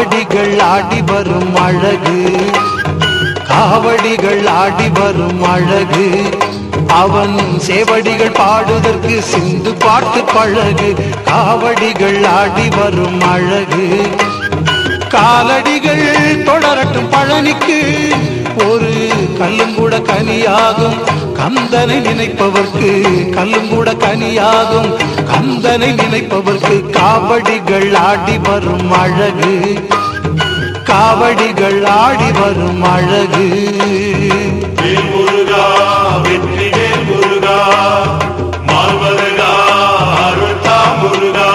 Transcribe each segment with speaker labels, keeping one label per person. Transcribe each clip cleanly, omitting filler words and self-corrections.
Speaker 1: காவடிகள் ஆடி வரும் அழகு, காவடிகள் ஆடி வரும் அழகு. அவன் சேவடிகள் பாடுதற்கு சிந்து பாட்டு பழகு. காவடிகள் ஆடி வரும் அழகு. காலடிகள் தொடரட்டும் பழனிக்கு, ஒரு கல்லும் கூட கனியாகும். கந்தனை நினைப்பவர்க்கு கல்லும் கூட கனியாகும். கந்தனை நினைப்பவர்க்கு காவடிகள் ஆடி வரும் அழகு, காவடிகள் ஆடி வரும் அழகு.
Speaker 2: முருகா வெற்றி வேல் முருகா, மால்வருகா அருள்தா முருகா.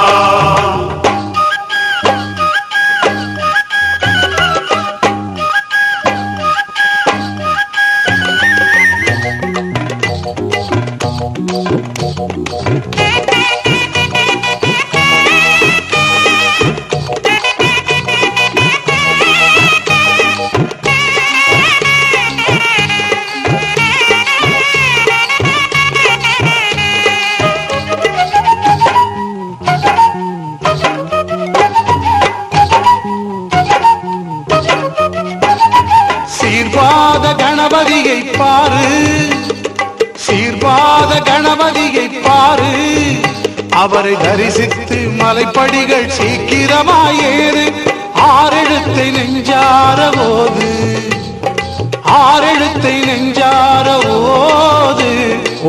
Speaker 1: சீர்பாத கணபதியை பாரு, சீர்பாத கணபதியை பாரு. அவரை தரிசித்து மலைப்படிகள் சீக்கிரமாயேறு. ஆறெழுத்தை நெஞ்சார ஓது, ஆறெழுத்தை நெஞ்சார ஓது.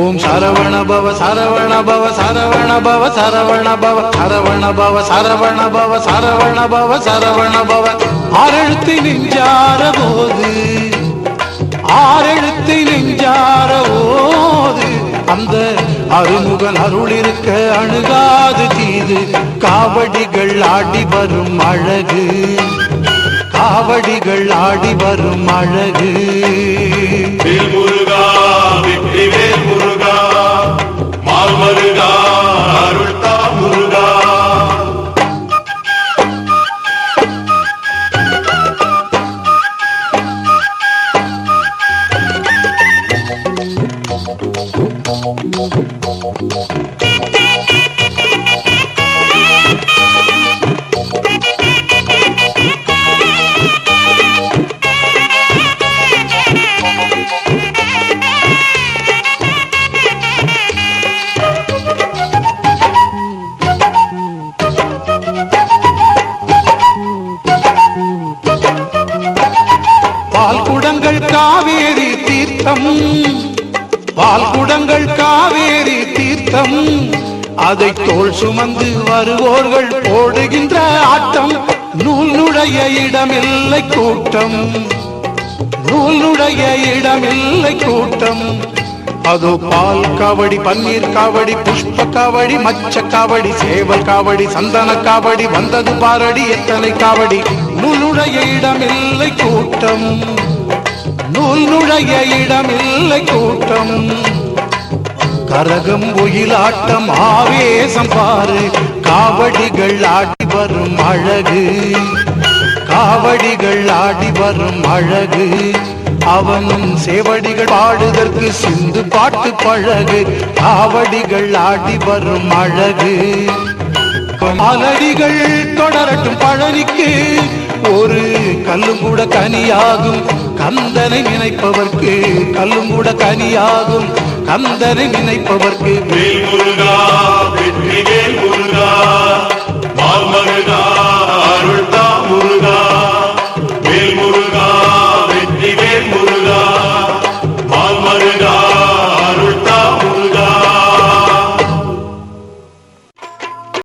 Speaker 1: ஓம் சரவண பவ சரவண பவ சரவண பவ சரவண பவ சரவண பவ சரவண பவ சரவண பவ சரவண பவ. ஆறெழுத்தை நெஞ்சார ஓது, ஆறெழுத்தை நெஞ்சார ஓது. அந்த அருமுகன் அருள் இருக்க அணுகாது தீது. காவடிகள் ஆடி வரும் அழகு, காவடிகள் ஆடி வரும் அழகு.
Speaker 2: வேல் முருகா வெற்றி வேல் முருகா, மால்வருகா அருள்தா முருகா.
Speaker 1: பால்குடங்கள் காவேரி தீர்த்தம், பால்குடங்கள் காவேரி தீர்த்தம். அதை தோள் சுமந்து வருவோர்கள் போடுகின்ற ஆட்டம். நூலுடைய இடமில்லை கூட்டம், நூலுடைய இடமில்லை கூட்டம். அதோ பால் காவடி, பன்னீர் காவடி, புஷ்ப காவடி, மச்ச காவடி, சேவல் காவடி, சந்தன காவடி. வந்தது பாரடி எத்தனை காவடி. நூலுடைய இடமில்லை கூட்டம், நூலுடைய இடமில்லை கூட்டம். கரகம் ஒயிலாட்டம் ஆவேசம் பாரு. காவடிகள் ஆடி வரும் அழகு, காவடிகள் ஆடி வரும் அழகு. அவன் சேவடிகள் பாடுதற்கு சிந்து பாட்டு பழகு. காவடிகள் ஆடி வரும் அழகு. காலடிகள் தொடரட்டும் பழனிக்கு, ஒரு கல்லும் கூட கனியாகும். கந்தனை நினைப்பவர்க்கு கல்லும் கூட கனியாகும். கந்தனை நினைப்பவர்க்கு
Speaker 2: வேல் முருகா வெற்றி வேல் முருகா, மால்வருகா